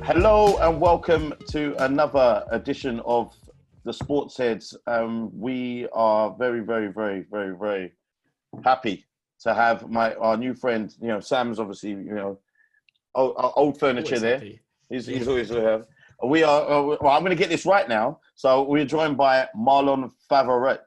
Hello and welcome to another edition of the SportsHeads. We are very, very, very, very, very happy to have our new friend. You know, Sam's obviously old furniture Always there. Happy. He's always have. We are. Well, I'm going to get this right now. So we're joined by Marlon Favourite.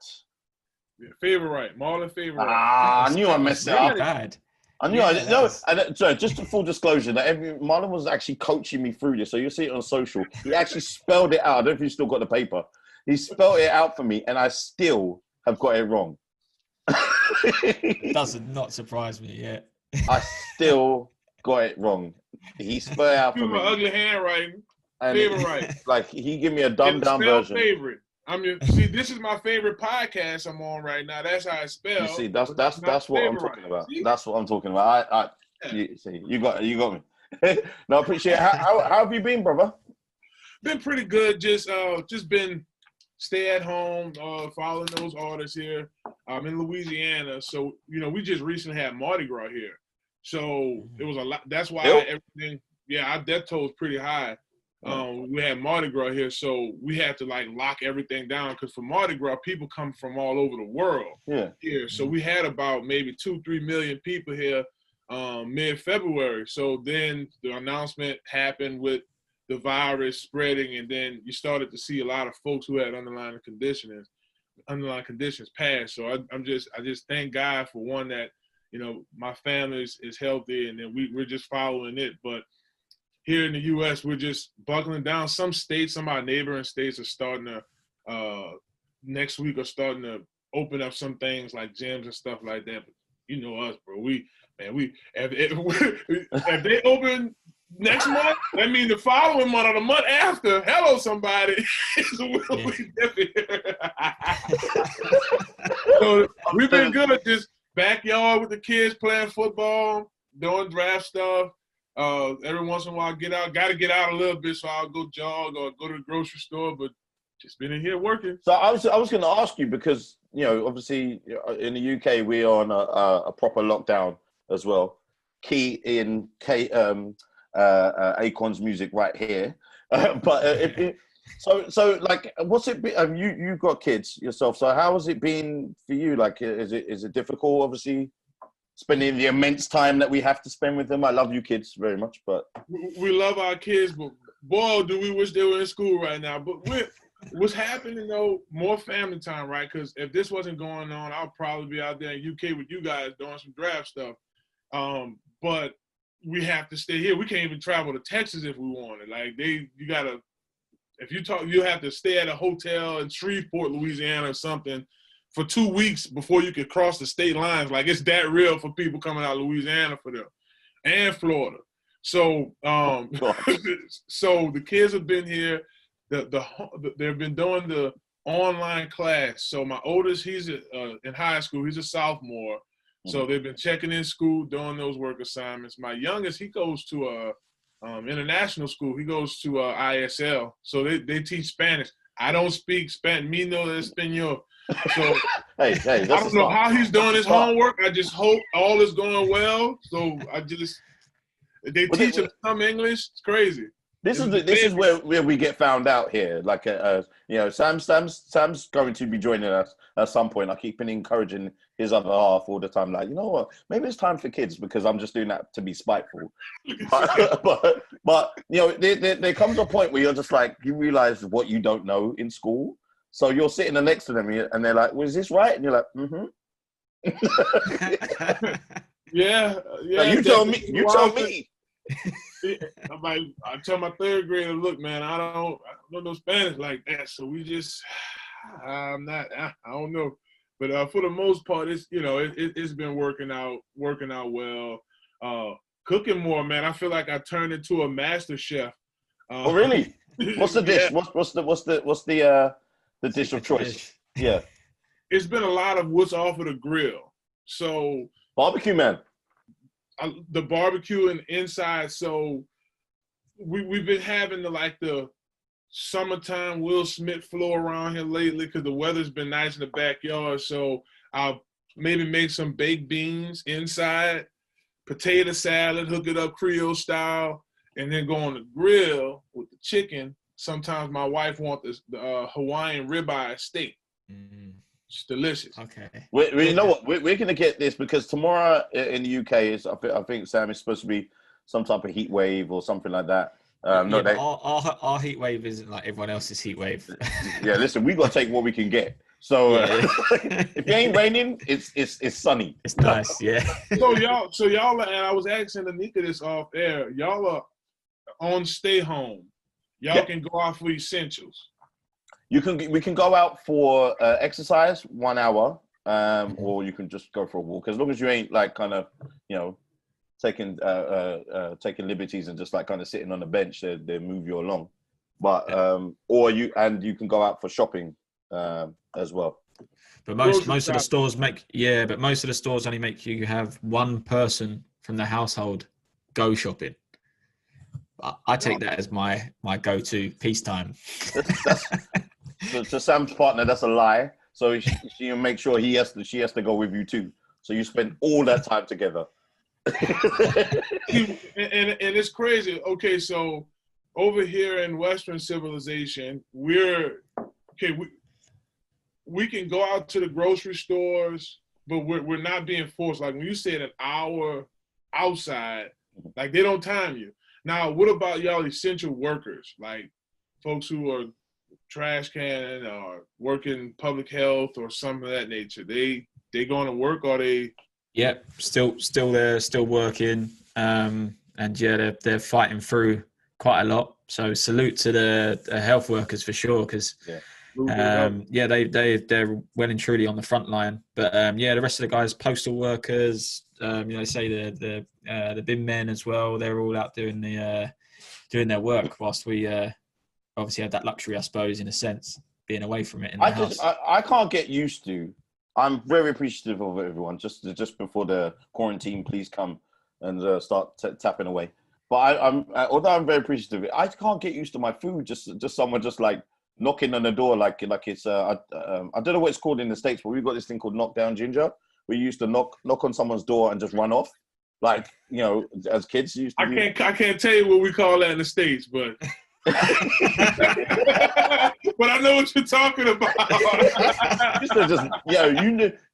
Yeah, Favourite, Marlon Favourite. I knew I messed it up. Bad. I knew I no. Sorry, just a full disclosure that Marlon was actually coaching me through this, so you'll see it on social. He actually spelled it out. I don't know if you still got the paper. He spelled it out for me, and I still have got it wrong. It does not surprise me yet. I still got it wrong. He spelled it out for me. My ugly handwriting. And Favourite. Like he give me a dumbed down version. Favorite. See, this is my favorite podcast I'm on right now. That's how it's spelled. You see, that's what I'm talking about. See? That's what I'm talking about. You got me. No, I appreciate it. How have you been, brother? Been pretty good. Just been stay at home, following those orders here. I'm in Louisiana, so we just recently had Mardi Gras here, so it was a lot. That's why everything. Yeah, our death toll is pretty high. We had Mardi Gras here, so we had to lock everything down because for Mardi Gras, people come from all over the world here. So we had about maybe 2-3 million people here mid-February. So then the announcement happened with the virus spreading, and then you started to see a lot of folks who had underlying conditions pass. So I just thank God for one that my family is healthy, and then we're just following it, but. Here in the U.S., we're just buckling down. Some states, some of our neighboring states are starting to, next week are starting to open up some things like gyms and stuff like that. But you know us, bro. If they open next month, that means the following month or the month after, hello, somebody. So we've been good. Just backyard with the kids playing football, doing draft stuff. Every once in a while, gotta get out a little bit, so I'll go jog or go to the grocery store, but just been in here working. So I was going to ask you because, obviously in the UK, we are on a proper lockdown as well. Key in Akon's music right here. But what's it been? You've got kids yourself. So how has it been for you? Like, is it difficult, obviously, spending the immense time that we have to spend with them? I love you kids very much, but we love our kids, but boy, do we wish they were in school right now. But what's happening though, more family time, right? Because if this wasn't going on, I'll probably be out there in UK with you guys doing some draft stuff. But we have to stay here. We can't even travel to Texas if we wanted. You have to stay at a hotel in Shreveport, Louisiana or something for 2 weeks before you could cross the state lines. Like, it's that real for people coming out of Louisiana for them, and Florida. So, so the kids have been here. They've been doing the online class. So my oldest, he's in high school. He's a sophomore. So they've been checking in school, doing those work assignments. My youngest, he goes to international school. He goes to ISL. So they teach Spanish. I don't speak Spanish. Me no español. So hey, I don't know how he's doing his homework. I just hope all is going well. So they teach him some English. It's crazy. This is where we get found out here. Like, Sam's going to be joining us at some point. I keep encouraging his other half all the time. Like, you know what? Maybe it's time for kids because I'm just doing that to be spiteful. but there comes a point where you're just like, you realize what you don't know in school. So you're sitting next to them and they're like, "Was this right?" And you're like, "Mm-hmm." Yeah. Like, you tell me. I tell my third grader, "Look, man, I don't know Spanish like that, so we just, I don't know." But for the most part, it's it's been working out well. Cooking more, man. I feel like I turned into a master chef. Oh, really? What's the dish? Yeah. What's the dish of choice? Yeah. It's been a lot of what's off of the grill. So barbecue, man. The barbecue and inside. So we've been having the summertime Will Smith flow around here lately because the weather's been nice in the backyard. So I'll maybe make some baked beans inside. potato salad, hook it up Creole style, and then go on the grill with the chicken. Sometimes my wife wants the Hawaiian ribeye steak. It's delicious. Okay. You know what? We're going to get this because tomorrow in the UK is I think Sam is supposed to be some type of heat wave or something like that. But our heat wave isn't like everyone else's heat wave. Yeah, listen, we got to take what we can get. So if it ain't raining, it's sunny. It's nice, yeah. So y'all, and I was asking Anika this off air. Y'all are on stay home. Y'all can go out for essentials. We can go out for exercise 1 hour, or you can just go for a walk. As long as you ain't like kind of, taking liberties and just like kind of sitting on the bench, they move you along. But or you can go out for shopping as well. But most of the stores only make you have one person from the household go shopping. I take that as my go-to peacetime. To Sam's partner, that's a lie. So she make sure she has to go with you too. So you spend all that time together. and it's crazy. Okay, so over here in Western civilization, we can go out to the grocery stores, but we're not being forced. Like when you said an hour outside, like they don't time you. Now, what about y'all essential workers, like folks who are trash canning or working public health or something of that nature? They going to work or they? Yeah, still there, still working, and yeah, they're fighting through quite a lot. So salute to the health workers for sure, because they're well and truly on the front line. But the rest of the guys, postal workers, say the bin men as well. They're all out doing their work, whilst we obviously have that luxury, I suppose, in a sense, being away from it in the house. I can't get used to. I'm very appreciative of everyone. Just before the quarantine, please come and start tapping away. But although I'm very appreciative, I can't get used to my food. Just someone just like knocking on the door, like it's I don't know what it's called in the States, but we've got this thing called knockdown ginger. We used to knock on someone's door and just run off, like as kids used to. I can't tell you what we call that in the States, but. But I know what you're talking about.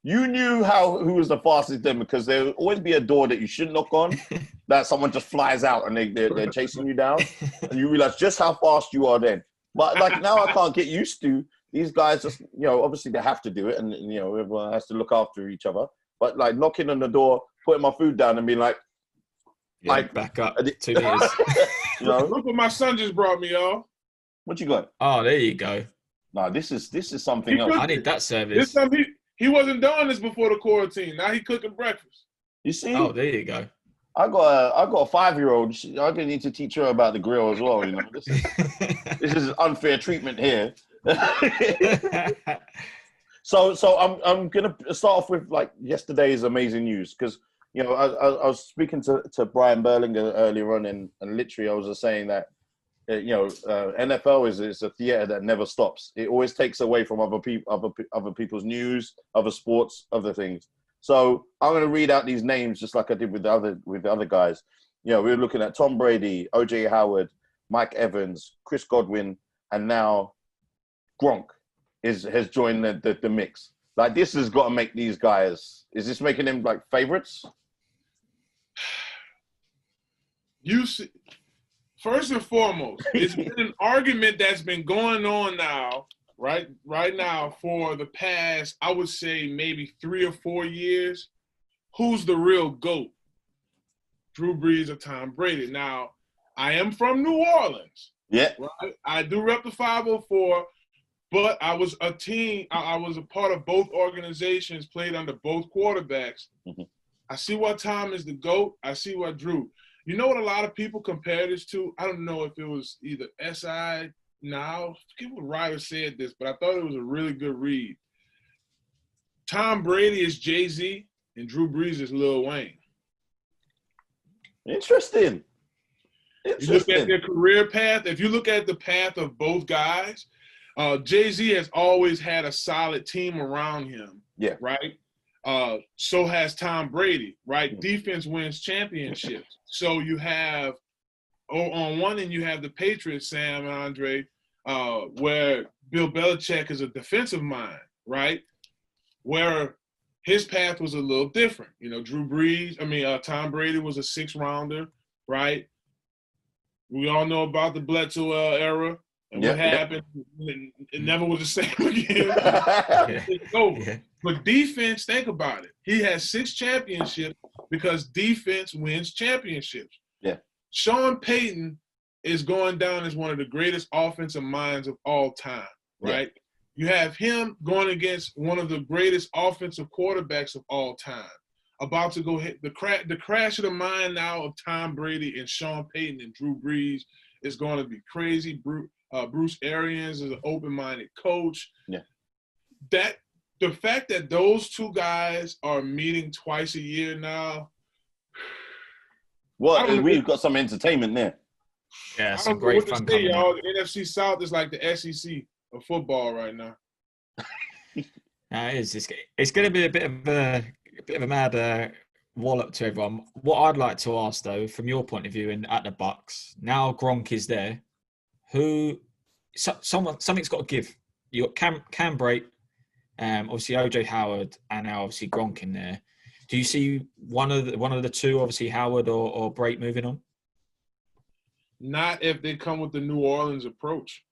You knew who was the fastest then, because there would always be a door that you shouldn't knock on, that someone just flies out and they're chasing you down, and you realize just how fast you are then. But like now, I can't get used to these guys. Just obviously they have to do it, and everyone has to look after each other. But like knocking on the door, putting my food down, and being like, back up 2 meters. Look what my son just brought me, y'all. What you got? Oh, there you go. Nah, this is something else. I need that service. This time he wasn't doing this before the quarantine. Now he cooking breakfast. You see? Oh, there you go. I got a 5-year-old. I'm gonna need to teach her about the grill as well. This is unfair treatment here. So I'm gonna start off with like yesterday's amazing news, because I was speaking to Brian Berlinger earlier on, and literally I was just saying that NFL is a theater that never stops. It always takes away from other people's news, other sports, other things. So I'm going to read out these names just like I did with the other guys. We were looking at Tom Brady, O.J. Howard, Mike Evans, Chris Godwin, and now Gronk has joined the mix. Like, this has got to make these guys. Is this making them like favorites? You see, first and foremost, it's been an argument that's been going on now, right now for the past, I would say maybe 3 or 4 years. Who's the real GOAT? Drew Brees or Tom Brady? Now, I am from New Orleans. Yeah. Right? I do rep the 504, but I was a part of both organizations, played under both quarterbacks. Mm-hmm. I see why Tom is the GOAT. I see why Drew. You know what a lot of people compare this to? I don't know if it was either SI Now. I forget what writer said this, but I thought it was a really good read. Tom Brady is Jay-Z and Drew Brees is Lil Wayne. Interesting. You look at their career path. If you look at the path of both guys, Jay-Z has always had a solid team around him. Yeah. Right? So has Tom Brady, right? Defense wins championships. So you have, on one end, you have the Patriots, Sam and Andre, where Bill Belichick is a defensive mind, right? Where his path was a little different. You know, Tom Brady was a 6-rounder, right? We all know about the Bledsoe era and what happened. It never was the same again. It's over. Yeah. But defense, think about it. He has 6 championships because defense wins championships. Yeah. Sean Payton is going down as one of the greatest offensive minds of all time, right? Yeah. You have him going against one of the greatest offensive quarterbacks of all time. About to go hit the crash of the mind now of Tom Brady and Sean Payton and Drew Brees is going to be crazy. Bruce Arians is an open-minded coach. Yeah. The fact that those two guys are meeting twice a year now. Well, we've got some entertainment there. Yeah, some great fun coming y'all. The NFC South is like the SEC of football right now. It's going to be a bit of a mad wallop to everyone. What I'd like to ask, though, from your point of view, at the Bucks, now Gronk is there. Something's got to give. You got Cam Brate, obviously OJ Howard, and now obviously Gronk in there. Do you see one of the two, obviously Howard or Brate, moving on? Not if they come with the New Orleans approach.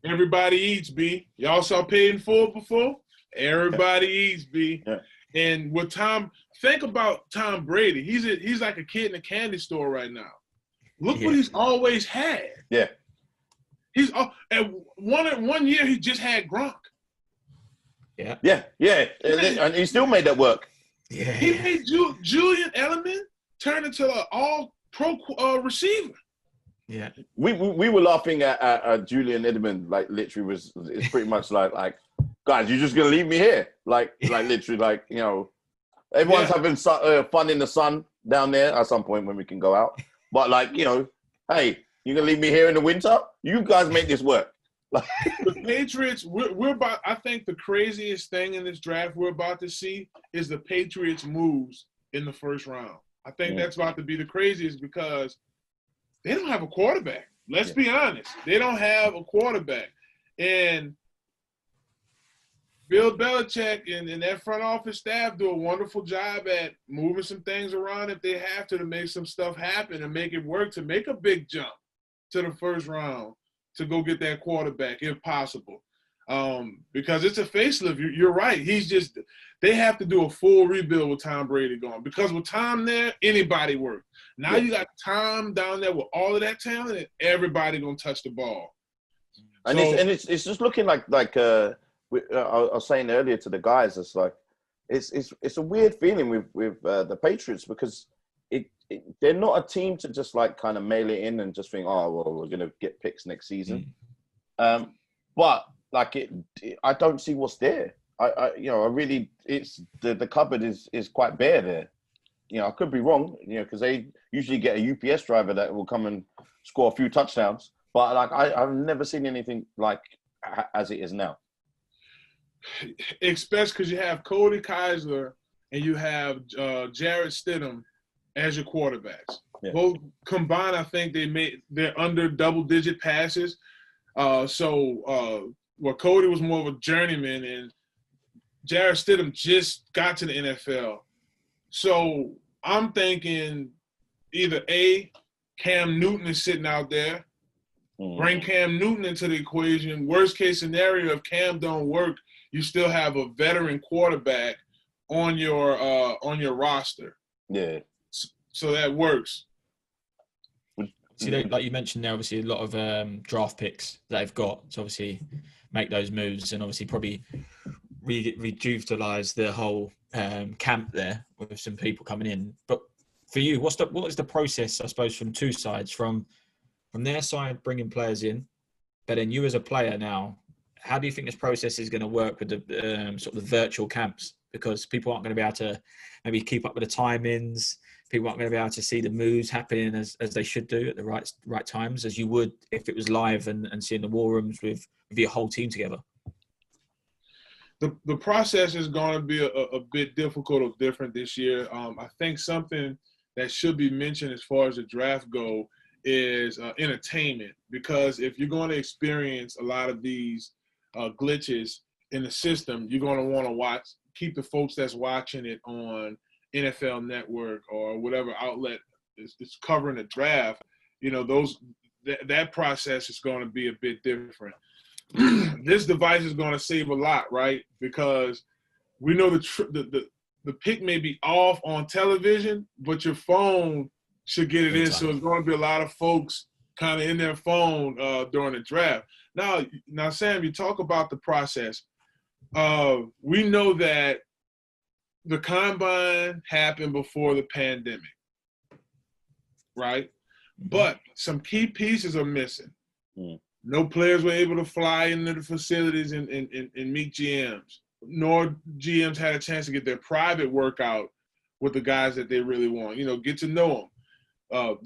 Everybody eats, B. Y'all saw Paid in Full before? Everybody eats, B. Yeah. And with think about Tom Brady. He's like a kid in a candy store right now. Look what he's always had. Yeah. And one year he just had Gronk. Yeah. And he still made that work. Yeah. He made Julian Edelman turn into an all-pro receiver. Yeah. We were laughing at Julian Edelman, like literally it's pretty much like guys, you're just gonna leave me here, like literally, like, you know, everyone's having fun in the sun down there at some point when we can go out, but like, you know, hey, you're gonna leave me here in the winter? You guys make this work. The Patriots, we're about. I think the craziest thing in this draft we're about to see is the Patriots' moves in the first round. I think that's about to be the craziest because they don't have a quarterback. Let's be honest. They don't have a quarterback. And Bill Belichick and that front office staff do a wonderful job at moving some things around if they have to make some stuff happen and make it work, to make a big jump to the first round to go get that quarterback if possible. Because it's a facelift. You're right. They have to do a full rebuild with Tom Brady gone. Because with Tom there, anybody works. Now you got Tom down there with all of that talent, and everybody gonna touch the ball. And it's just looking like I was saying earlier to the guys, it's like it's a weird feeling with the Patriots, because they're not a team to just like kind of mail it in and just think, oh well, we're gonna get picks next season. But like I don't see what's there. I really, it's the cupboard is quite bare there. You know, I could be wrong, you know, because they usually get a UPS driver that will come and score a few touchdowns. But like I've never seen anything like as it is now. Especially because you have Cody Kessler and you have Jarrett Stidham as your quarterbacks. Yeah. Both combined, I think they're under double-digit passes. Cody was more of a journeyman, and Jarrett Stidham just got to the NFL. So I'm thinking either A, Cam Newton is sitting out there. Bring Cam Newton into the equation. Worst case scenario, if Cam don't work, you still have a veteran quarterback on your roster. Yeah. So that works. See, like you mentioned there, obviously a lot of draft picks that they've got to obviously make those moves, and obviously probably revitalize the whole camp there with some people coming in. But for you, what is the process, I suppose, from two sides, from their side bringing players in, but then you as a player now, how do you think this process is going to work with the sort of the virtual camps? Because people aren't going to be able to maybe keep up with the timings. People aren't going to be able to see the moves happening as they should do at the right times, as you would if it was live and seeing the war rooms with your whole team together. The process is going to be a bit difficult or different this year. I think something that should be mentioned as far as the draft go is entertainment, because if you're going to experience a lot of these glitches in the system, you're going to want to keep the folks that's watching it on NFL Network or whatever outlet is covering the draft. You know, that process is going to be a bit different. This device is going to save a lot, right? Because we know the pick may be off on television, but your phone should get it in. So it's going to be a lot of folks kind of in their phone during the draft. Now, Sam, you talk about the process. We know that the combine happened before the pandemic, right? But some key pieces are missing. No players were able to fly into the facilities and meet GMs, nor GMs had a chance to get their private workout with the guys that they really want. You know, get to know them.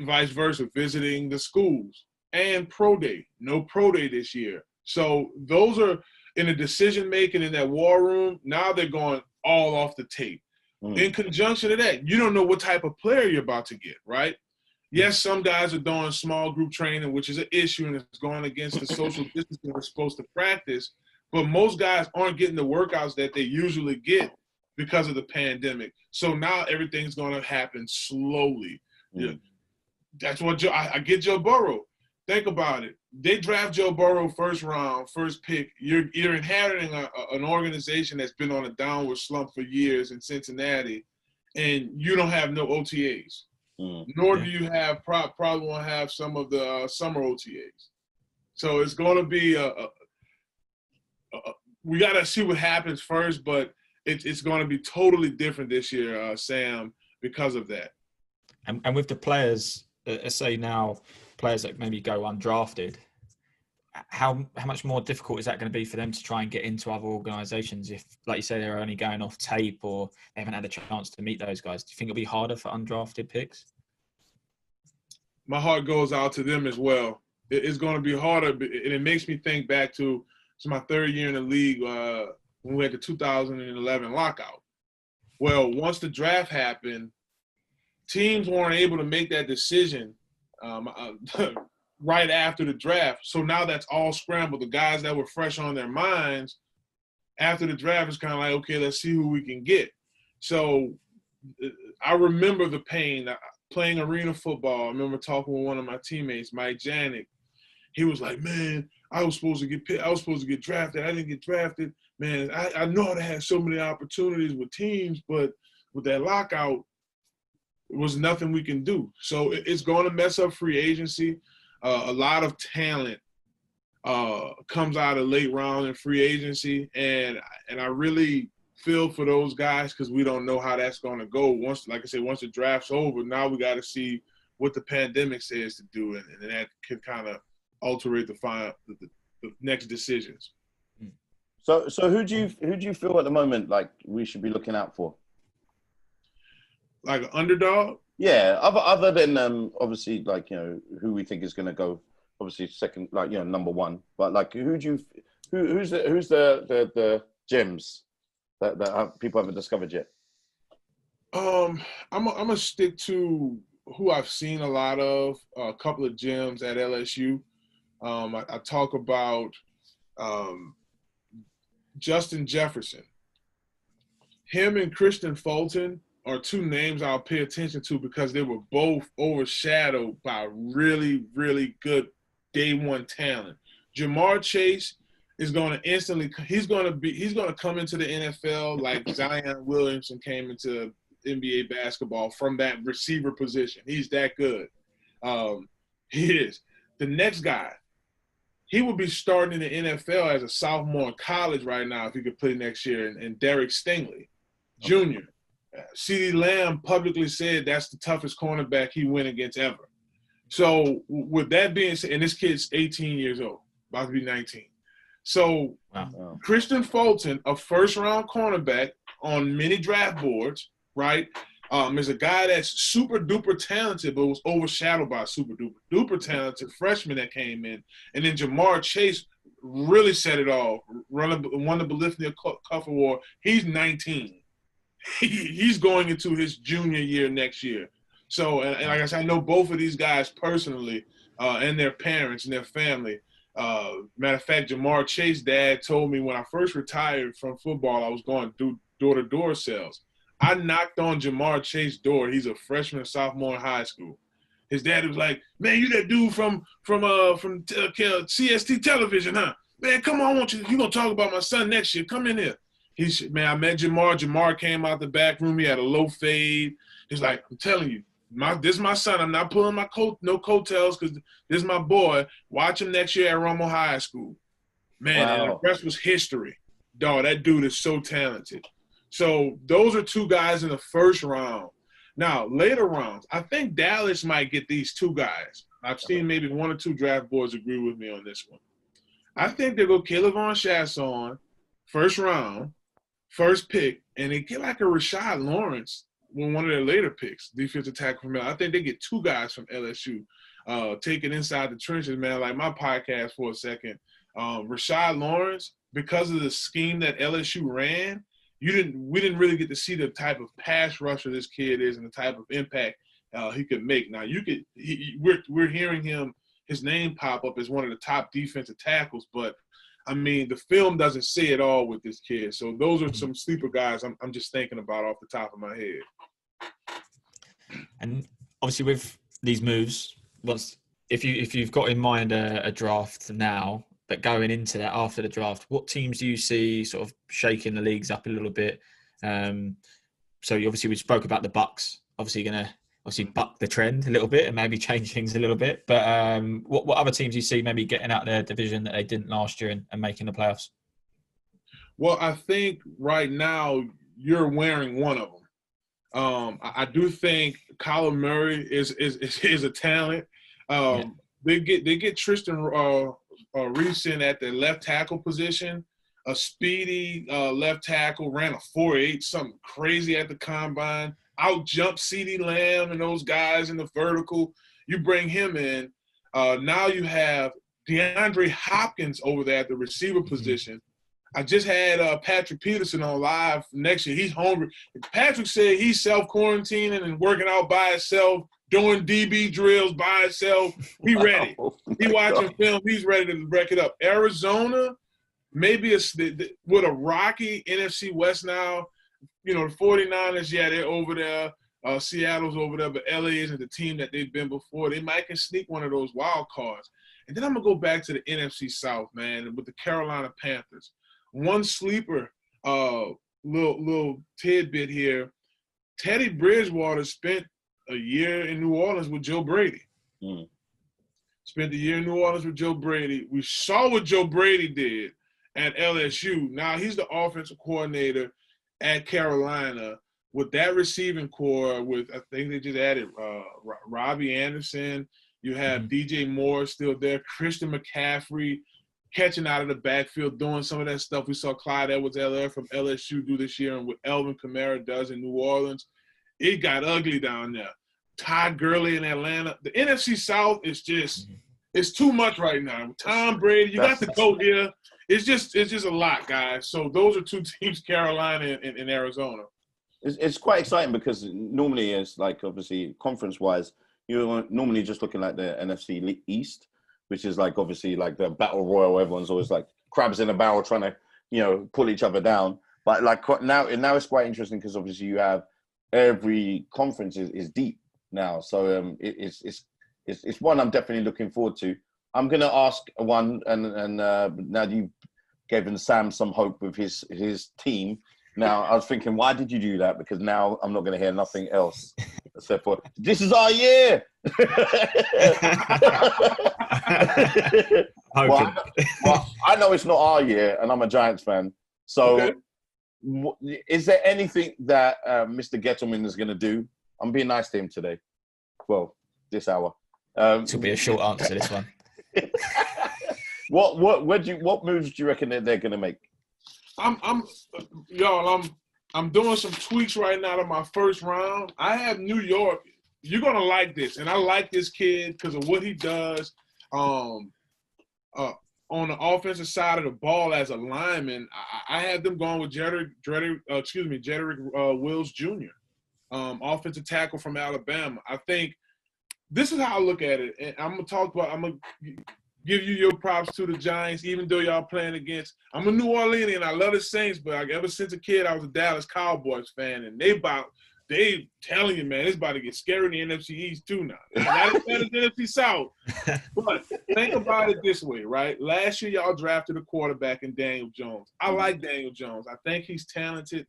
Vice versa, visiting the schools. And pro day. No pro day this year. So those are in the decision-making in that war room. Now they're going all off the tape. In conjunction to that, you don't know what type of player you're about to get, right? Yes, some guys are doing small group training, which is an issue, and it's going against the social distancing we're supposed to practice. But most guys aren't getting the workouts that they usually get because of the pandemic. So now everything's going to happen slowly. Yeah. That's what I get Joe Burrow. Think about it. They draft Joe Burrow first round, first pick. You're inheriting an organization that's been on a downward slump for years in Cincinnati, and you don't have no OTAs. Nor do you have probably won't have some of the summer OTAs. So it's going to be we got to see what happens first, but it's going to be totally different this year, Sam, because of that. And with the players, say now players that maybe go undrafted, how much more difficult is that going to be for them to try and get into other organisations if, like you say, they're only going off tape or they haven't had a chance to meet those guys? Do you think it'll be harder for undrafted picks? My heart goes out to them as well. It's going to be harder, and it makes me think back to my third year in the league when we had the 2011 lockout. Well, once the draft happened, teams weren't able to make that decision right after the draft. So now that's all scrambled. The guys that were fresh on their minds after the draft is kind of like, okay, let's see who we can get. So I remember the pain. Playing arena football, I remember talking with one of my teammates, Mike Janik. He was like, man, I was supposed to get picked. I was supposed to get drafted. I didn't get drafted. Man, I know I had so many opportunities with teams, but with that lockout, it was nothing we can do. So it's going to mess up free agency. A lot of talent comes out of late round in free agency, and I really feel for those guys because we don't know how that's going to go. Once the draft's over, now we got to see what the pandemic says to do, and that can kind of alter the next decisions. So who do you feel at the moment like we should be looking out for? Like an underdog? Yeah, other than obviously like, you know, who we think is going to go obviously second, like, you know, number one, but like who's the gems that people haven't discovered yet? I'm gonna stick to who I've seen a lot of, a couple of gems at LSU. I talk about Justin Jefferson. Him and Christian Fulton are two names I'll pay attention to because they were both overshadowed by really, really good day one talent. Jamar Chase is going to he's going to come into the NFL like Zion Williamson came into NBA basketball from that receiver position. He's that good. He is. The next guy, he will be starting in the NFL as a sophomore in college right now if he could play next year, and Derek Stingley Jr. CeeDee Lamb publicly said that's the toughest cornerback he went against ever. So with that being said, and this kid's 18 years old, about to be 19. So wow. Christian Fulton, a first-round cornerback on many draft boards, right, is a guy that's super-duper talented but was overshadowed by a super-duper talented freshman that came in. And then Jamar Chase really set it off. Won the Bolivia Cup Award. He's 19. He's going into his junior year next year. So, and like I said, I know both of these guys personally, and their parents and their family. Matter of fact, Jamar Chase's dad told me when I first retired from football, I was going to do door-to-door sales. I knocked on Jamar Chase's door. He's a freshman and sophomore in high school. His dad was like, "Man, you that dude from CST television, huh? Man, come on, you gonna talk about my son next year? Come in here." I met Jamar. Jamar came out the back room. He had a low fade. He's like, "I'm telling you, this is my son. I'm not pulling my coattails because this is my boy. Watch him next year at Romo High School." Man, and the rest was history. Dog, that dude is so talented. So those are two guys in the first round. Now, later rounds, I think Dallas might get these two guys. I've seen maybe one or two draft boards agree with me on this one. I think they'll go Kayvon Chasson, first round, first pick, and they get like a Rashad Lawrence with one of their later picks, defensive tackle from LSU. I think they get two guys from LSU. Taking inside the trenches, man, like my podcast for a second. Rashad Lawrence, because of the scheme that LSU ran, we didn't really get to see the type of pass rusher this kid is and the type of impact he could make. Now we're hearing his name pop up as one of the top defensive tackles, but I mean the film doesn't say it all with this kid. So those are some sleeper guys I'm just thinking about off the top of my head. And obviously with these moves, if you've got in mind a draft now, but going into that after the draft, what teams do you see sort of shaking the leagues up a little bit? So obviously we spoke about the Bucks, obviously going to buck the trend a little bit and maybe change things a little bit. But what other teams do you see maybe getting out their division that they didn't last year and making the playoffs? Well, I think right now you're wearing one of them. I do think Kyler Murray is a talent. They get Tristan Reeson at the left tackle position, a speedy left tackle, ran a 4.8, something crazy at the combine, out-jumped CeeDee Lamb and those guys in the vertical. You bring him in. Now you have DeAndre Hopkins over there at the receiver position. I just had Patrick Peterson on live next year. He's hungry. Patrick said he's self-quarantining and working out by himself, doing DB drills by himself. He ready. He watching film. He's ready to wreck it up. Arizona, maybe with a rocky NFC West now. You know, the 49ers, they're over there. Seattle's over there, but LA isn't the team that they've been before. They might can sneak one of those wild cards. And then I'm going to go back to the NFC South, man, with the Carolina Panthers. One sleeper, little tidbit here. Teddy Bridgewater spent a year in New Orleans with Joe Brady. Spent the year in New Orleans with Joe Brady. We saw what Joe Brady did at LSU. Now he's the offensive coordinator at Carolina with that receiving core. With I think they just added Robbie Anderson. You have DJ Moore still there. Christian McCaffrey catching out of the backfield, doing some of that stuff we saw Clyde Edwards-Helaire from LSU do this year and what Elvin Kamara does in New Orleans. It got ugly down there. Todd Gurley in Atlanta. The NFC South is just it's too much right now. Tom Brady, you got to go here. It's just a lot, guys. So those are two teams, Carolina and Arizona. It's quite exciting because normally it's like obviously conference-wise, you're normally just looking at the NFC East, which is like obviously like the battle royal. Everyone's always like crabs in a barrel trying to, pull each other down. But like now it's quite interesting because obviously you have every conference is deep now. So it's one I'm definitely looking forward to. I'm going to ask one, and now you've given Sam some hope with his team. Now, I was thinking, why did you do that? Because now I'm not going to hear nothing else except for, this is our year. well, I know it's not our year, and I'm a Giants fan. So is there anything that Mr. Gettleman is going to do? I'm being nice to him today. Well, this hour. This will be a short answer, this one. What moves do you reckon that they're going to make? I'm doing some tweaks right now to my first round. I have New York. You're gonna like this, and I like this kid because of what he does. on the offensive side of the ball as a lineman, I had them going with Jedrick Wills Jr., offensive tackle from Alabama. I think this is how I look at it, and I'm gonna give you your props to the Giants, even though y'all playing against. I'm a New Orleanian. I love the Saints, but like, ever since a kid, I was a Dallas Cowboys fan, and they telling you, man, it's about to get scary in the NFC East too now. Not as bad as the NFC South. But think about it this way, right? Last year, y'all drafted a quarterback in Daniel Jones. I like Daniel Jones. I think he's talented.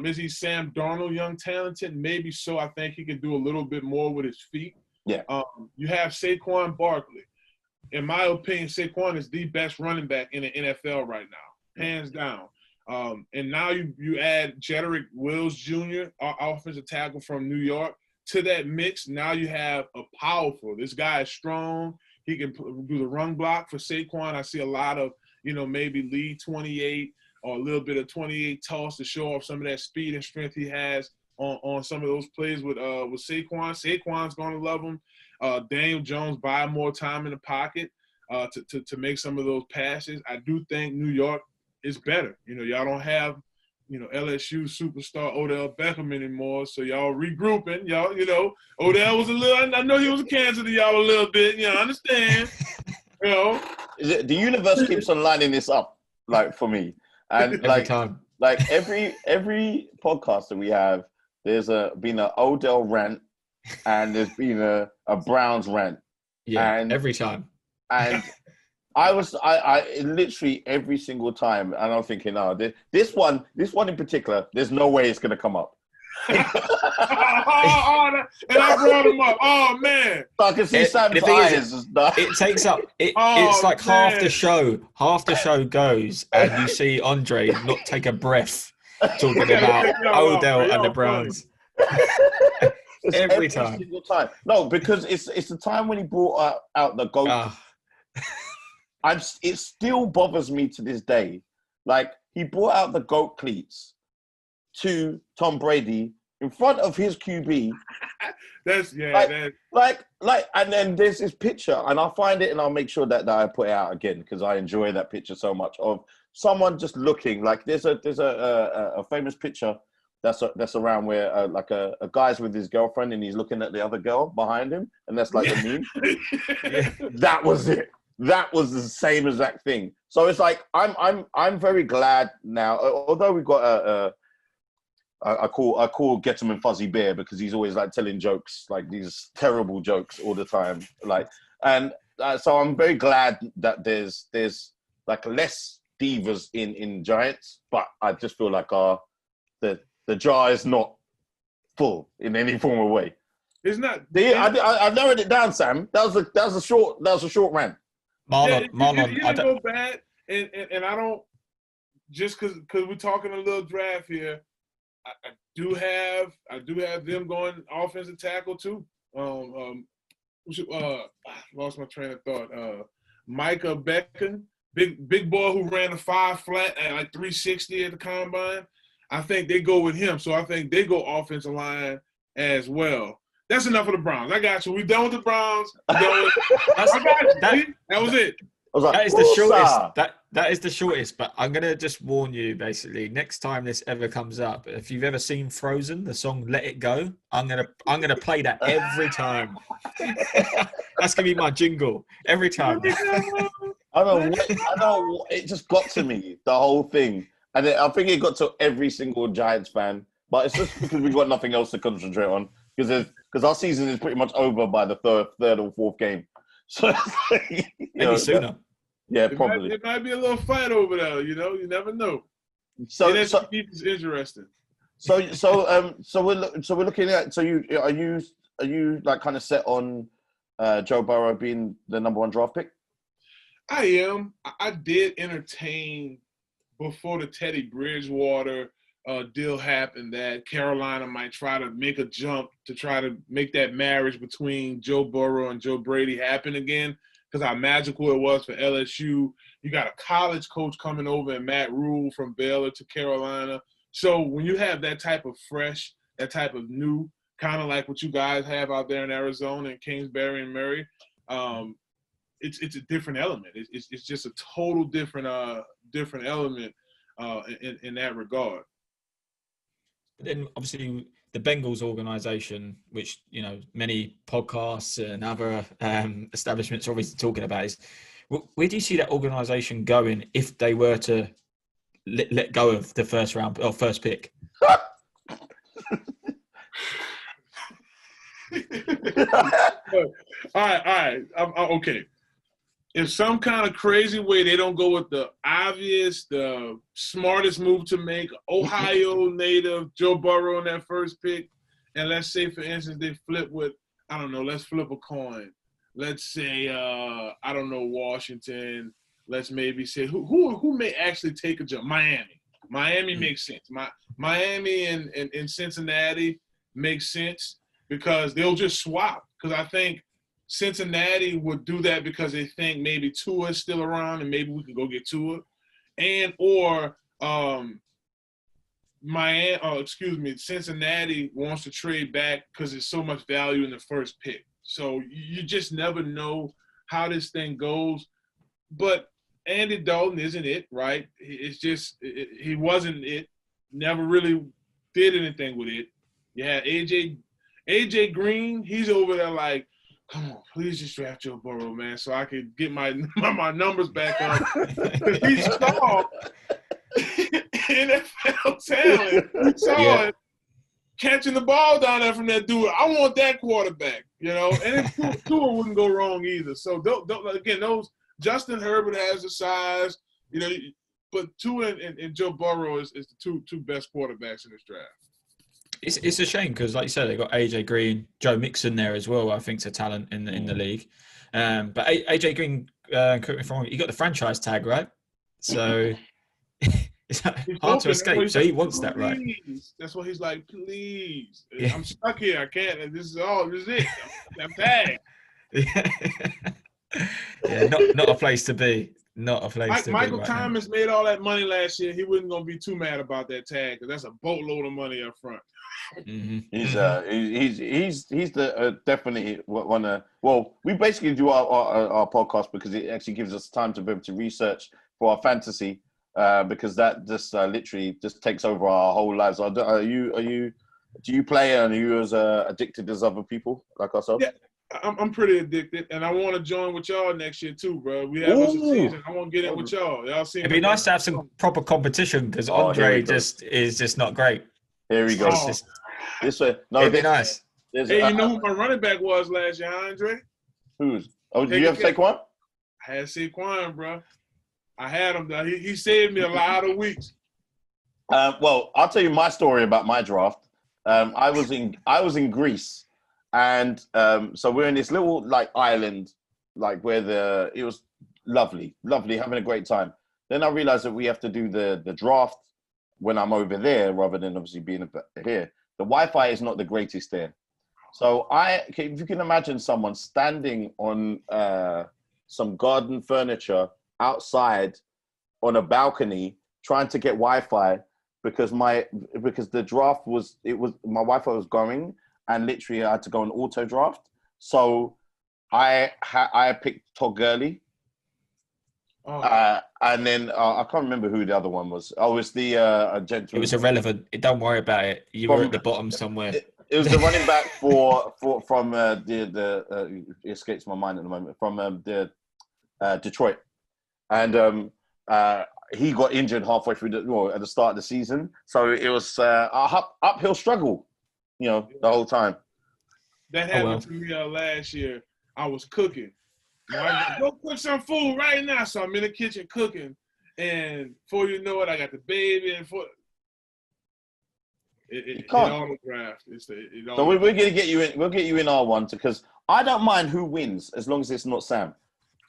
Is he Sam Darnold young talented? Maybe so. I think he can do a little bit more with his feet. Yeah. You have Saquon Barkley. In my opinion, Saquon is the best running back in the NFL right now, hands down. And now you add Jedrick Wills Jr., our offensive tackle from New York, to that mix. Now you have a powerful. This guy is strong. He can do the run block for Saquon. I see a lot of, maybe lead 28 or a little bit of 28 toss to show off some of that speed and strength he has on some of those plays with Saquon. Saquon's going to love him. Daniel Jones buy more time in the pocket to make some of those passes. I do think New York is better. Y'all don't have, LSU superstar Odell Beckham anymore, so y'all regrouping. Odell was a little – I know he was a cancer to y'all a little bit. I understand. The universe keeps on lining this up, like, for me. And, every time. Like, every podcast that we have, there's been an Odell rant, and there's been a Browns rant. Yeah, and, every time. And I literally every single time, and I'm thinking, this one in particular, there's no way it's going to come up. And I brought him up. Oh, man. So I can see Sam's eyes. It takes up, it's like half the show goes, and you see Andre not take a breath talking about Odell and the Browns. Every time. Single time. No, because it's the time when he brought out the GOAT. It still bothers me to this day. Like, he brought out the GOAT cleats to Tom Brady in front of his QB. And then there's this picture, and I'll find it and I'll make sure that I put it out again because I enjoy that picture so much of someone just looking like there's a famous picture that's around where a guy's with his girlfriend and he's looking at the other girl behind him, and that's like a meme. Yeah. That was it. That was the same exact thing. So it's like I'm very glad now. Although we've got I call Get 'em and Fuzzy Bear because he's always like telling jokes, like these terrible jokes all the time. So I'm very glad that there's like less divas in Giants, but I just feel like the jar is not full in any form of way. It's not. I narrowed it down, Sam. That was a short rant. Marlon, you didn't go bad, and I don't just because we're talking a little draft here. I do have them going offensive tackle too. Lost my train of thought. Micah Becton, big boy who ran a 5 flat at like 360 at the combine. I think they go with him, so I think they go offensive line as well. That's enough of the Browns. I got you. We done with the Browns. That was it. That is the shortest. That is the shortest. But I'm gonna just warn you, basically, next time this ever comes up, if you've ever seen Frozen, the song "Let It Go," I'm gonna play that every time. That's gonna be my jingle every time. I don't know. It just got to me, the whole thing, and I think it got to every single Giants fan. But it's just because we've got nothing else to concentrate on. Because our season is pretty much over by the third or fourth game. So maybe sooner. Yeah, probably. It might be a little fight over there. You never know. So it's interesting. So we're looking at. So are you like kind of set on Joe Burrow being the number 1 draft pick? I am. I did entertain before the Teddy Bridgewater deal happened that Carolina might try to make a jump to try to make that marriage between Joe Burrow and Joe Brady happen again, because how magical it was for LSU. You got a college coach coming over and Matt Rule from Baylor to Carolina. So when you have that type of fresh, that type of new, kind of like what you guys have out there in Arizona and Kingsbury and Murray, it's a different element. It's just a total different element in that regard. But then obviously the Bengals organization, which, you know, many podcasts and other establishments are obviously talking about, is where do you see that organization going if they were to let go of the first round or first pick? All right. Okay. In some kind of crazy way, they don't go with the obvious, the smartest move to make, Ohio native Joe Burrow in that first pick, and let's say, for instance, they flip with, I don't know, let's flip a coin. Let's say, I don't know, Washington. Let's maybe say, who may actually take a jump? Miami. Miami makes sense. Miami and Cincinnati makes sense because they'll just swap. Because I think Cincinnati would do that because they think maybe Tua is still around and maybe we can go get Tua, or Cincinnati wants to trade back because there's so much value in the first pick. So you just never know how this thing goes. But Andy Dalton isn't it, right? It's just he wasn't it. Never really did anything with it. Yeah, AJ Green, he's over there like, come on, please just draft Joe Burrow, man, so I can get my numbers back up. He saw NFL talent. We saw it catching the ball down there from that dude. I want that quarterback, you know. And Tua wouldn't go wrong either. So again, those Justin Herbert has the size, you know, but Tua and Joe Burrow is the two best quarterbacks in this draft. It's a shame because, like you said, they got AJ Green, Joe Mixon there as well. I think is a talent in the league. But AJ Green, correct me if I'm wrong, he got the franchise tag, right? So it's hard to escape. So he wants that, right? That's what he's like. Please, I'm stuck here. I can't. This is it. I'm tagged. Yeah, not a place to be. Not a place to be. Michael right Thomas made all that money last year. He wasn't gonna be too mad about that tag because that's a boatload of money up front. Mm-hmm. He's the definitely one of. Well, we basically do our podcast because it actually gives us time to be able to research for our fantasy because that just literally just takes over our whole lives. Do you play and are you as addicted as other people like ourselves? Yeah. I'm pretty addicted, and I want to join with y'all next year too, bro. We have us a season. I want to get in with y'all. Y'all see? It'd be nice to have some proper competition because Andre is just not great. Here we go. This way. No, it'd be nice. Hey, you know who my running back was last year, Andre? Who's? Oh, do you have Saquon? I had Saquon, bro. I had him. He saved me a lot of weeks. Well, I'll tell you my story about my draft. I was in Greece. And so we're in this little like island, like where it was lovely, having a great time. Then I realized that we have to do the draft when I'm over there rather than obviously being here. The Wi-Fi is not the greatest there. So if you can imagine someone standing on some garden furniture outside on a balcony trying to get Wi-Fi because the draft my Wi-Fi was going. And literally, I had to go on auto draft. So I picked Todd Gurley. And then I can't remember who the other one was. Oh, it was the gentleman. It was irrelevant. Don't worry about it. You were at the bottom somewhere. It was the running back from it escapes my mind at the moment, from the Detroit. And he got injured halfway through at the start of the season. So it was a uphill struggle. You know, the whole time. That happened to me last year. I was cooking. Go cook some food right now. So I'm in the kitchen cooking, and before you know it, I got the baby, and it autographed. So we're gonna get you in. We'll get you in our one because I don't mind who wins as long as it's not Sam.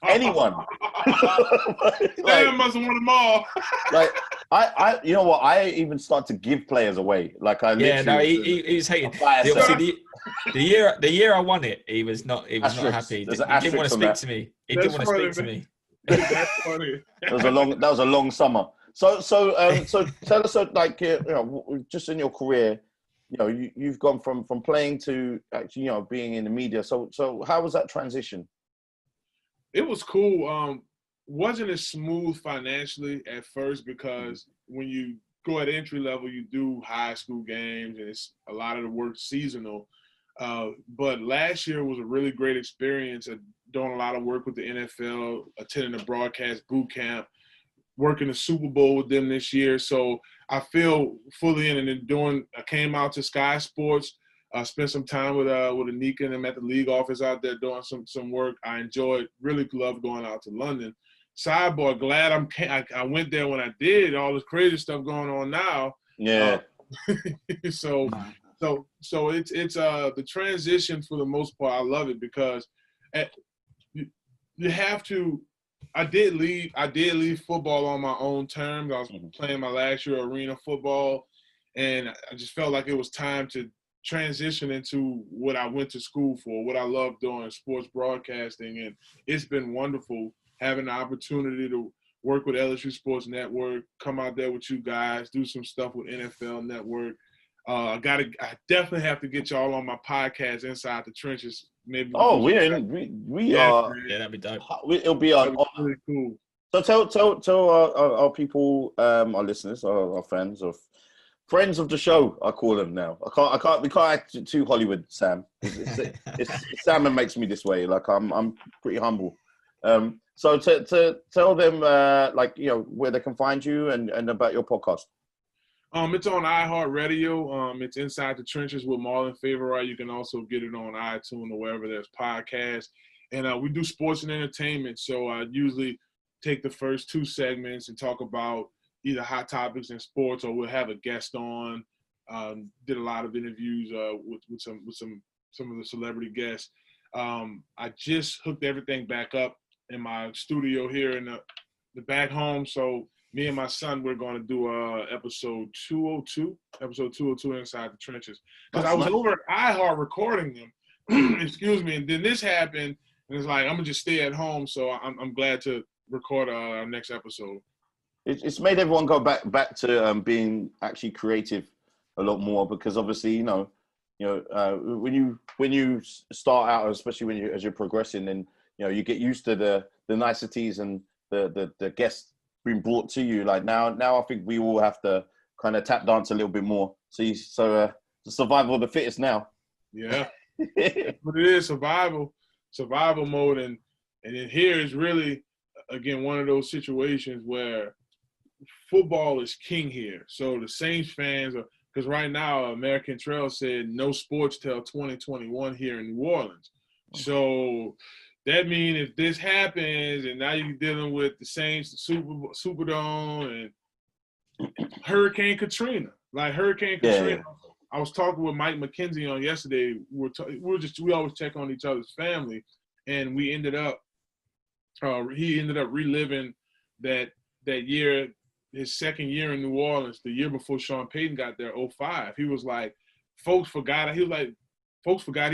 Anyone. Sam must have won them all. Like I you know what? I even start to give players away. Like he's hating. The year I won it, he was not happy. He didn't want to speak to me. He didn't want to speak to me. That's funny. That was a long summer. So tell us, like, you know, just in your career, you know, you've gone from playing to actually, you know, being in the media. So how was that transition? It was cool. Wasn't as smooth financially at first because when you go at entry level, you do high school games, and it's a lot of the work seasonal. But last year was a really great experience of doing a lot of work with the NFL, attending the broadcast boot camp, working the Super Bowl with them this year. So I feel fully in, and then I came out to Sky Sports, spent some time with Anika and them at the league office out there doing some work. I enjoyed, really loved going out to London. Sidebar, glad I went there when I did. All this crazy stuff going on now. Yeah. So it's the transition for the most part. I love it because you have to. I did leave football on my own terms. I was playing my last year arena football, and I just felt like it was time to transition into what I went to school for, what I love doing, sports broadcasting. And it's been wonderful having the opportunity to work with LSU Sports Network, come out there with you guys, do some stuff with NFL Network. I definitely have to get y'all on my podcast, Inside the Trenches. Maybe. Oh, we are. Yeah, that'd be dope. It'll be on. Really cool. So tell our people, our listeners, our fans, or friends of the show, I call them now. We can't act too Hollywood, Sam. It's Sam that makes me this way. Like I'm pretty humble. So to tell them, where they can find you and about your podcast. It's on iHeartRadio. It's Inside the Trenches with Marlon Favourite. You can also get it on iTunes or wherever there's podcasts. And we do sports and entertainment. So I usually take the first 2 segments and talk about either hot topics in sports, or we'll have a guest on. Did a lot of interviews with some of the celebrity guests. I just hooked everything back up in my studio here in the back home. So me and my son, we're going to do episode 202 Inside the Trenches. Because I was over at iHeart recording them, excuse me, and then this happened, and it's like, I'm going to just stay at home, so I'm glad to record our next episode. It's made everyone go back to being actually creative a lot more, because obviously, when you start out, especially as you're progressing, then you get used to the niceties and the guests being brought to you. Like now I think we all have to kind of tap dance a little bit more. So the survival of the fittest now. Yeah, that's what it is, survival mode, and then here is really, again, one of those situations where football is king here. So the Saints fans are, because right now American Trail said no sports till 2021 here in New Orleans. So that means if this happens, and now you're dealing with the Saints, the Superdome, and Hurricane Katrina. Yeah. I was talking with Mike McKenzie on yesterday. We always check on each other's family, and we ended up he ended up reliving that year, his second year in New Orleans, the year before Sean Payton got there, 2005. He was like, folks forgot he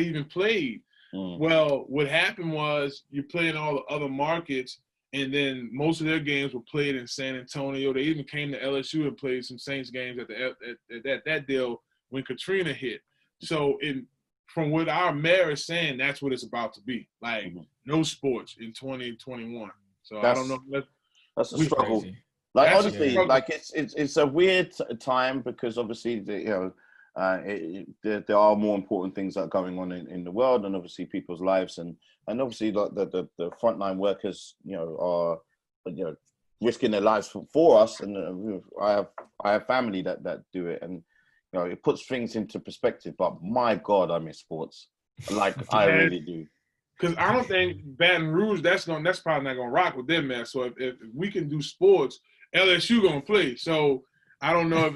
even played. Well, what happened was you play in all the other markets, and then most of their games were played in San Antonio. They even came to LSU and played some Saints games at that deal when Katrina hit. So from what our mayor is saying, that's what it's about to be. Like, no sports in 2021. So I don't know. That's a struggle. Crazy. Like, That's honestly, like it's a weird time, because obviously there are more important things that are going on in the world, and obviously people's lives, and obviously the frontline workers, are risking their lives for us, and I have family that do it, and it puts things into perspective. But my God, I miss sports, like I really do. Because I don't think Baton Rouge, that's probably not gonna rock with them, man. So if we can do sports, LSU gonna play. So I don't know if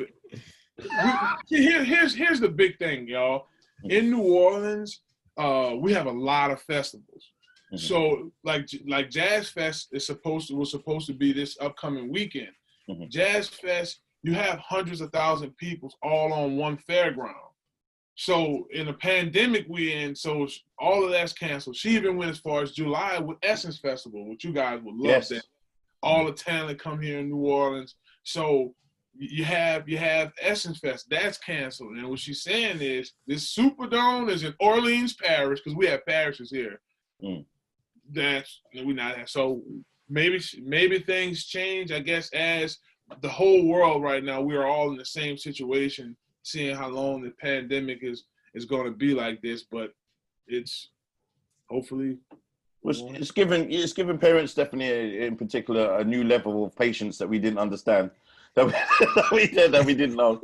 here's the big thing, y'all. In New Orleans, we have a lot of festivals. Mm-hmm. So like Jazz Fest was supposed to be this upcoming weekend. Mm-hmm. Jazz Fest, you have hundreds of thousands of people all on one fairground. So in the pandemic we in, so all of that's canceled. She even went as far as July with Essence Festival, which you guys would love. Yes. That. All the talent come here in New Orleans. So you have Essence Fest, that's canceled. And what she's saying is this Superdome is in Orleans Parish, because we have parishes here. we're not. So maybe things change. I guess as the whole world right now, we are all in the same situation, seeing how long the pandemic is going to be like this. But it's hopefully. It's given parents definitely in particular a new level of patience that we didn't understand, that we didn't know.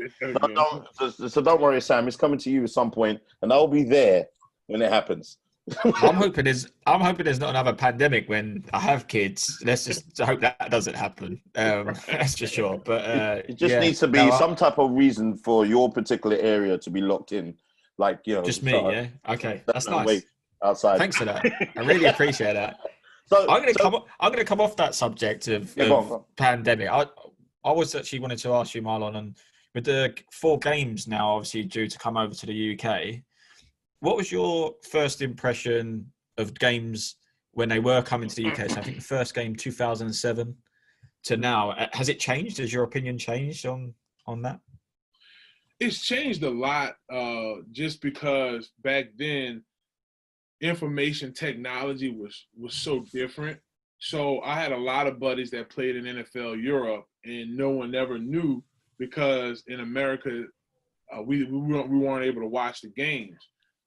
So don't worry, Sam. It's coming to you at some point, and I'll be there when it happens. I'm hoping there's not another pandemic when I have kids. Let's just hope that doesn't happen. That's for sure. But it just needs to be some type of reason for your particular area to be locked in, like Just me, yeah. Okay, that's nice. Wait outside. Thanks for that. I really appreciate that. So I'm gonna come off that subject of pandemic. I was actually wanted to ask you, Marlon, and with the 4 games now obviously due to come over to the UK, what was your first impression of games when they were coming to the UK? So I think the first game 2007 to now. Has it changed? Has your opinion changed on that? It's changed a lot, just because back then information technology was so different. So I had a lot of buddies that played in NFL Europe, and no one ever knew because in America we weren't able to watch the games.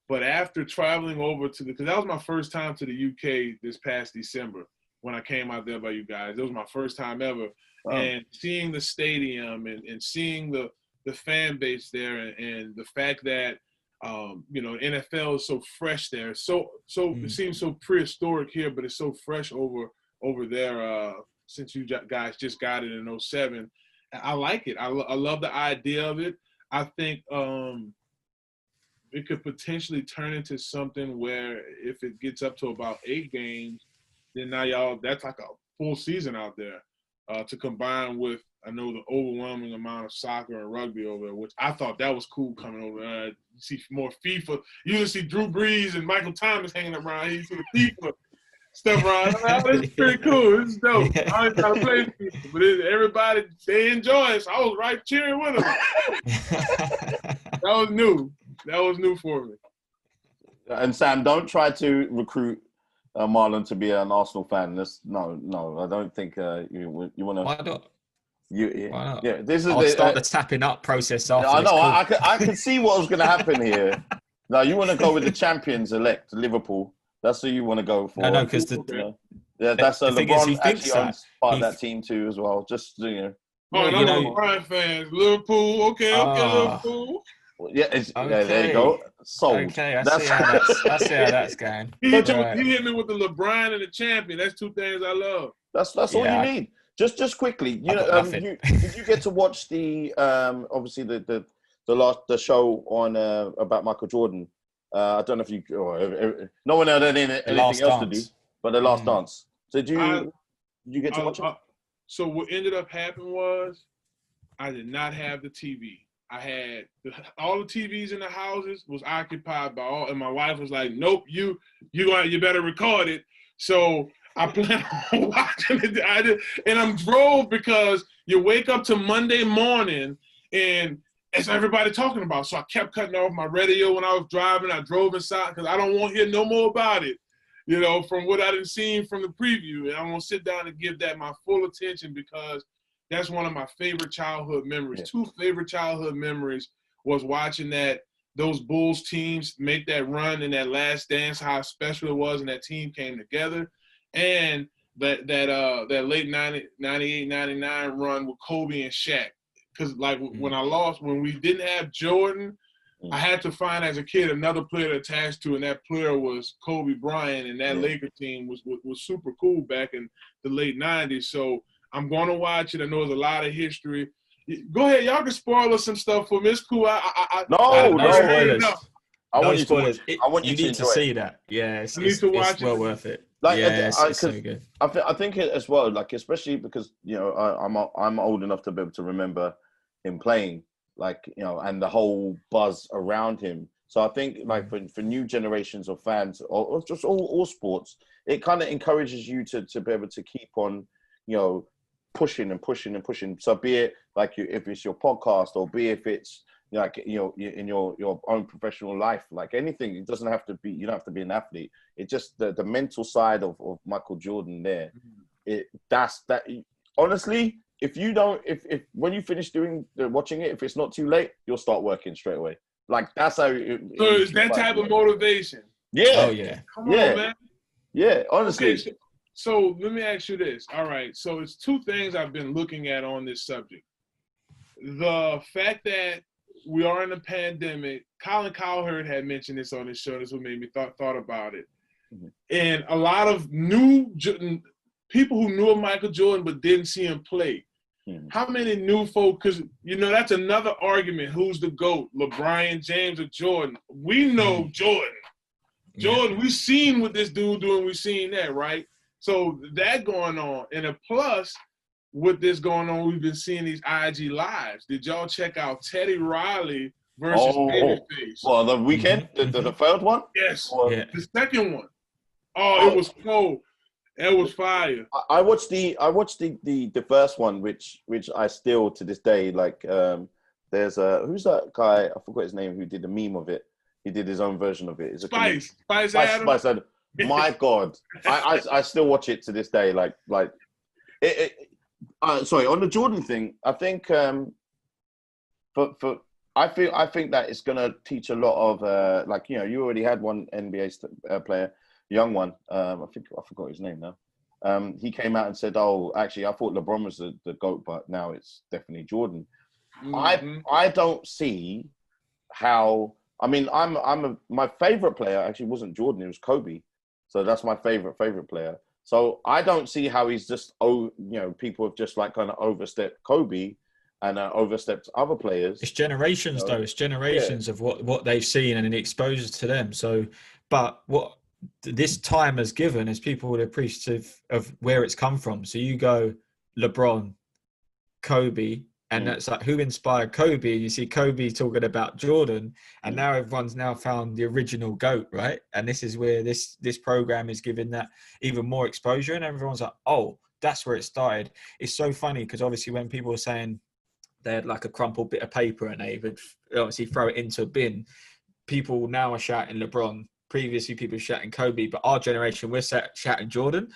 But after traveling over because that was my first time to the UK this past December when I came out there by you guys. It was my first time ever. Wow. And seeing the stadium and seeing the fan base there and the fact that NFL is so fresh there. So It seems so prehistoric here, but it's so fresh over there since you guys just got it in 2007. I like it. I love the idea of it. I think it could potentially turn into something where if it gets up to about 8 games, then now that's like a full season out there to combine with, I know, the overwhelming amount of soccer and rugby over there, which I thought that was cool coming over. You see more FIFA. You usually see Drew Brees and Michael Thomas hanging around here. You see the FIFA stuff around. It's pretty cool. It's dope. Yeah. I ain't trying to play FIFA, but everybody, they enjoy it. So I was right cheering with them. That was new. That was new for me. And Sam, don't try to recruit Marlon to be an Arsenal fan. No, I don't think you want to. Why not? Why not? Yeah, this is I'll start the tapping up process after. I know. I could see what was going to happen here. No, you want to go with the champions-elect, Liverpool. That's who you want to go for. No, because that's LeBron actually owns part of that team too as well. Just Oh, and I'm LeBron fans. Liverpool. Okay, Liverpool. Yeah, there you go. Sold. Okay, I see how that's going. He hit me with the LeBron and the champion. That's 2 things I love. That's all you need. Just quickly, did you get to watch the obviously the show on about Michael Jordan? I don't know if no one had anything else to do, but The Last Dance. So did you get to watch it? So what ended up happening was I did not have the TV. I had all the TVs in the houses was occupied by all, and my wife was like, "Nope, you better record it." So I plan on watching it. I did, and I'm drove because you wake up to Monday morning and it's everybody talking about. So I kept cutting off my radio when I was driving. I drove inside because I don't want to hear no more about it, from what I didn't see from the preview. And I'm going to sit down and give that my full attention because that's one of my favorite childhood memories. Yeah. 2 favorite childhood memories was watching those Bulls teams make that run in that last dance, how special it was, and that team came together. And that late 98, 99 run with Kobe and Shaq. Because, when we didn't have Jordan, I had to find, as a kid, another player to attach to, and that player was Kobe Bryant, and that Laker team was super cool back in the late 90s. So I'm going to watch it. I know there's a lot of history. Go ahead. Y'all can spoil us some stuff for me. It's cool. No spoilers. I want you need to see that. Yeah, it's well worth it. It's so good. I think it as well, especially because I'm old enough to be able to remember him playing, and the whole buzz around him. So I think for new generations of fans or just all sports, it kind of encourages you to be able to keep on, pushing and pushing and pushing. So be it if it's your podcast or be if it's like in your own professional life, like anything. It doesn't have to be. You don't have to be an athlete. It's just the mental side of Michael Jordan. There, that's that. Honestly, if when you finish watching it, if it's not too late, you'll start working straight away. Like that's how. So it's that type of motivation. Yeah. Oh yeah. Come on, man. Yeah. Honestly. Okay, so let me ask you this. All right. So it's two things I've been looking at on this subject. The fact that we are in a pandemic. Colin Cowherd had mentioned this on his show. That's what made me thought about it. Mm-hmm. And a lot of new people who knew of Michael Jordan but didn't see him play. Mm-hmm. How many new folk? Because, that's another argument. Who's the GOAT? LeBron James or Jordan? We know Jordan. Jordan, we've seen what this dude doing. We've seen that, right? So that going on. And a plus, with this going on, we've been seeing these IG lives. Did y'all check out Teddy Riley versus Babyface? Well, the weekend, the third one? Yes. The second one. Oh, it was cold. It was fire. I watched the first one, which I still to this day like. There's who's that guy? I forgot his name. Who did the meme of it? He did his own version of it. Spice Adams. Spice Adams. My God, I still watch it to this day. Like sorry, on the Jordan thing, I think I think that it's gonna teach a lot of you already had one NBA player. Young one, I forgot his name now. He came out and said, "Oh, actually, I thought LeBron was the GOAT, but now it's definitely Jordan." Mm-hmm. I don't see how. I mean, my favorite player actually wasn't Jordan; it was Kobe. So that's my favorite player. So I don't see how he's just people have just like kind of overstepped Kobe and overstepped other players. It's generations though. It's generations of what they've seen and the exposure to them. So, but what this time has given is people are appreciative of where it's come from. So you go LeBron, Kobe, and that's like who inspired Kobe. You see Kobe talking about Jordan, and now everyone's now found the original GOAT, right? And this is where this program is giving that even more exposure, and everyone's like, oh, that's where it started. It's so funny because obviously when people were saying they had like a crumpled bit of paper and they would obviously throw it into a bin, people now are shouting LeBron. Previously, people were shouting Kobe, but our generation, we're shouting Jordan.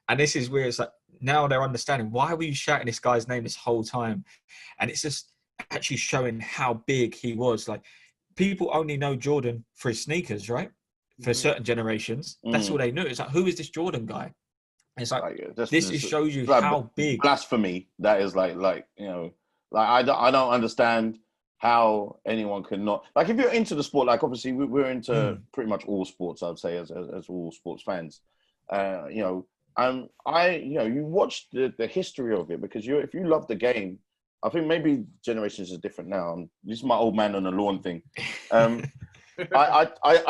And this is where it's like, now they're understanding, why were you shouting this guy's name this whole time? And it's just actually showing how big he was. Like, people only know Jordan for his sneakers, right? For certain generations, that's all they knew. It's like, who is this Jordan guy? And it's like this shows you how big. Blasphemy. That is like I don't understand how anyone can not, like, if you're into the sport, like obviously we're into pretty much all sports, I'd say, as all sports fans, you watch the history of it, because if you love the game, I think maybe generations are different now. This is my old man on the lawn thing. I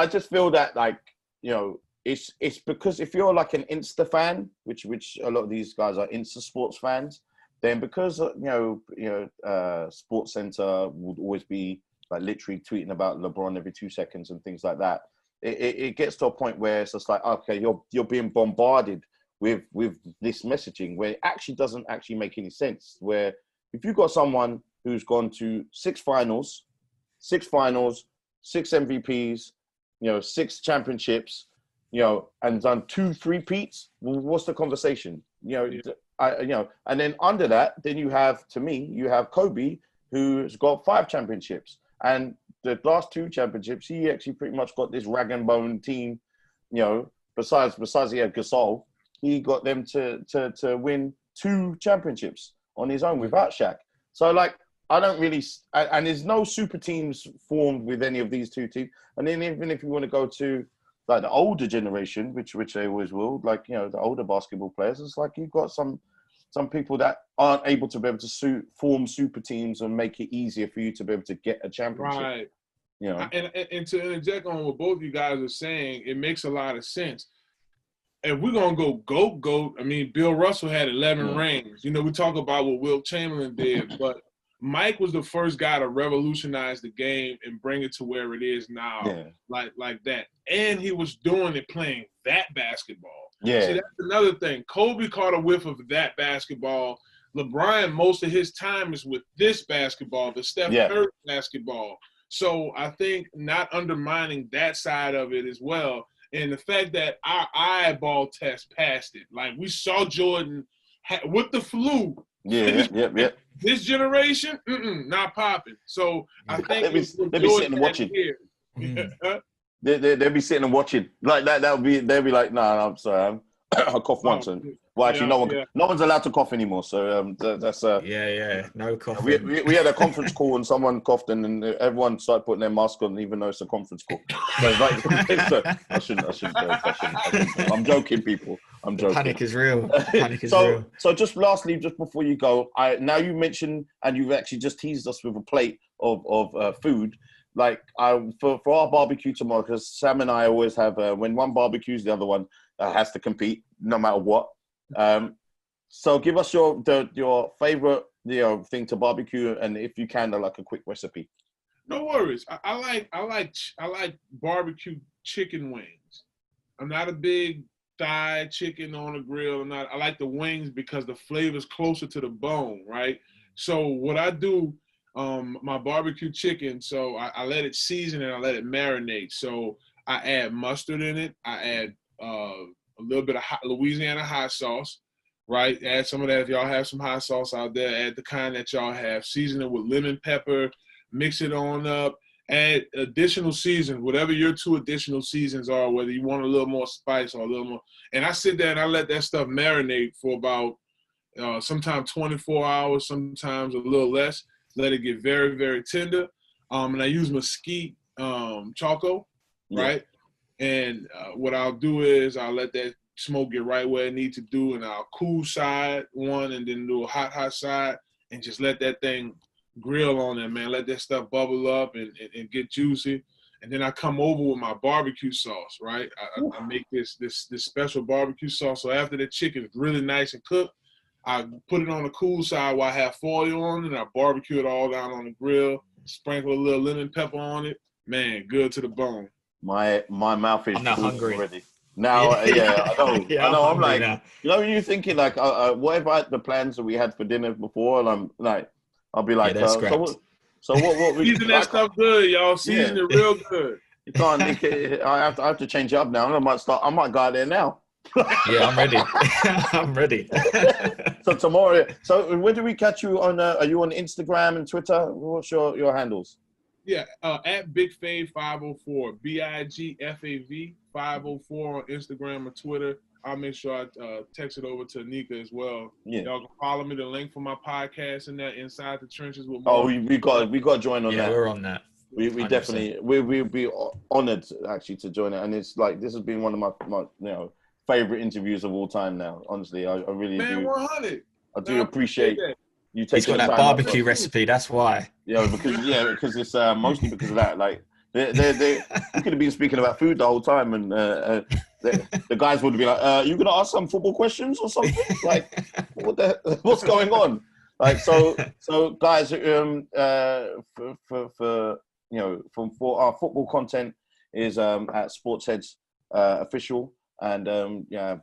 just feel that, like, it's because if you're like an Insta fan, which a lot of these guys are Insta sports fans, then because Sports Center would always be like literally tweeting about LeBron every 2 seconds and things like that, it gets to a point where it's just like, okay, you're being bombarded with this messaging where it actually doesn't actually make any sense. Where if you've got someone who's gone to 6 finals, 6 MVPs, 6 championships, and done 2 3-peats, well, what's the conversation? And then under that, then you have Kobe, who's got 5 championships, and the last 2 championships, he actually pretty much got this rag and bone team. Besides he had Gasol, he got them to win 2 championships on his own without Shaq. So, like, I don't really, and there's no super teams formed with any of these 2 teams. And then even if you want to go to like the older generation, which they always will, like, the older basketball players, it's like you've got some people that aren't able to be able to form super teams and make it easier for you to be able to get a championship. Right. And to interject on what both you guys are saying, it makes a lot of sense. If we're going to go GOAT, I mean, Bill Russell had 11 rings. We talk about what Wilt Chamberlain did, but Mike was the first guy to revolutionize the game and bring it to where it is now, like that. And he was doing it playing that basketball. Yeah. See, that's another thing. Kobe caught a whiff of that basketball LeBron, most of his time is with this basketball, the Steph Curry basketball. So I think not undermining that side of it as well. And the fact that our eyeball test passed it. Like, we saw Jordan with the flu. Yeah. This generation, not popping. So I think they'll be sitting and watching. They'll be sitting and watching. Like that. They'll be like, no, I'm sorry. I coughed once. Well, actually, no one's allowed to cough anymore. So that's no coughing. We had a conference call and someone coughed and everyone started putting their mask on, even though it's a conference call. So I shouldn't. I'm joking, people. I'm joking. Panic is real. Real. So just lastly, just before you go, now you mentioned and you've actually just teased us with a plate of food. Like for our barbecue tomorrow, because Sam and I always have when one barbecues, the other one has to compete, no matter what. So give us your favorite thing to barbecue, and if you can, like a quick recipe. No worries. I like barbecue chicken wings. I'm not a big thigh chicken on a grill. I like the wings because the flavor's closer to the bone, right? So what I do, my barbecue chicken, so I let it season and I let it marinate. So I add mustard in it. I add a little bit of Louisiana hot sauce, right? Add some of that if y'all have some hot sauce out there. Add the kind that y'all have. Season it with lemon pepper. Mix it on up. Add additional seasons, whatever your 2 additional seasons are, whether you want a little more spice or a little more. And I sit there and I let that stuff marinate for about sometimes 24 hours, sometimes a little less. Let it get very, very tender. And I use mesquite choco, right? And what I'll do is I'll let that smoke get right where it needs to do, and I'll cool side one and then do a hot side and just let that thing grill on there, man. Let that stuff bubble up and get juicy. And then I come over with my barbecue sauce, right? I make this special barbecue sauce. So after the chicken's really nice and cooked, I put it on the cool side while I have foil on it, and I barbecue it all down on the grill, sprinkle a little lemon pepper on it. Man, good to the bone. My mouth is hungry already. Now, I know. Yeah, I know. I'm like, now. You're thinking like, what about the plans that we had for dinner before? And I'm like, I'll be like, so what we season that stuff good, y'all. Season it real good. You can't. I have to change it up now. I might go out there now. Yeah, I'm ready. I'm ready. So tomorrow. So where do we catch you on? Are you on Instagram and Twitter? What's your handles? Yeah, at BigFav 504, BIGFAV 504 on Instagram or Twitter. I'll make sure I text it over to Anika as well. Yeah. Y'all can follow me. The link for my podcast and that Inside the Trenches with. Oh, we got to join on that. Yeah, we're on that. We definitely we'll be honored actually to join it, and it's like this has been one of my favorite interviews of all time. Now, honestly, I really do. 100. I do appreciate you taking. He's got that barbecue recipe. That's why. Yeah, because it's mostly because of that. Like they we could have been speaking about food the whole time, and the guys would be like, "You gonna ask some football questions or something?" Like, what's going on? Like so guys, for our football content is at SportsHeads official, and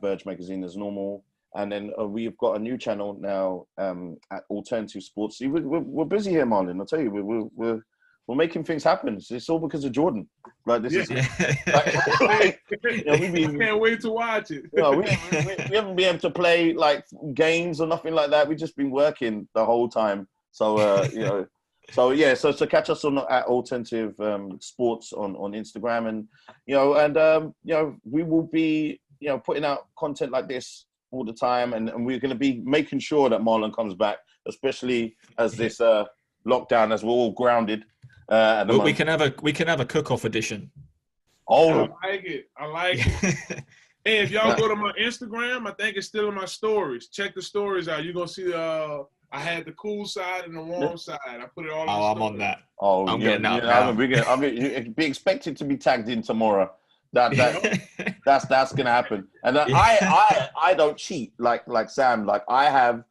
Verge Magazine as normal. And then we've got a new channel now at Alternative Sports. See, we're busy here, Marlon. I'll tell you, we're making things happen. It's all because of Jordan. Like this is. I can't wait to watch it. We haven't been able to play like games or nothing like that. We've just been working the whole time. So So catch us on at Alternative Sports on Instagram, and we will be putting out content like this all the time, and we're going to be making sure that Marlon comes back, especially as this lockdown, as we're all grounded. We can have a cook-off edition. Oh, I like it. Hey, if y'all go to my Instagram, I think it's still in my stories. Check the stories out. You're gonna see I had the cool side and the warm side. I put it all. I'm on that. Oh, I'm getting out now. Be expected to be tagged in tomorrow. That's gonna happen. And I don't cheat like Sam. Like I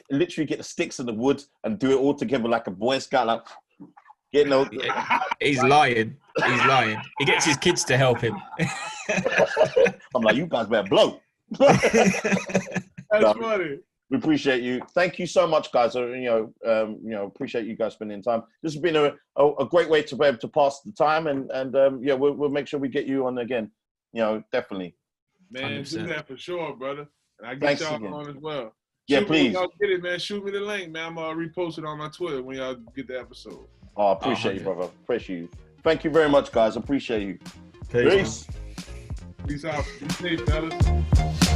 literally get the sticks and the wood and do it all together like a Boy Scout. Like he's lying. He gets his kids to help him. I'm like, you guys better blow. That's funny. We appreciate you. Thank you so much, guys. Appreciate you guys spending time. This has been a great way to be able to pass the time, and we'll make sure we get you on again. Definitely. Man, 100%. do that for sure, brother. And I get Thanks y'all again. on as well. Yeah, Shoot me please. when y'all get it, man. Shoot me the link, man. I'm gonna repost it on my Twitter when y'all get the episode. Oh, I appreciate you, brother. Appreciate you. Thank you very much, guys. Appreciate you. Peace. Peace out. Be safe, fellas.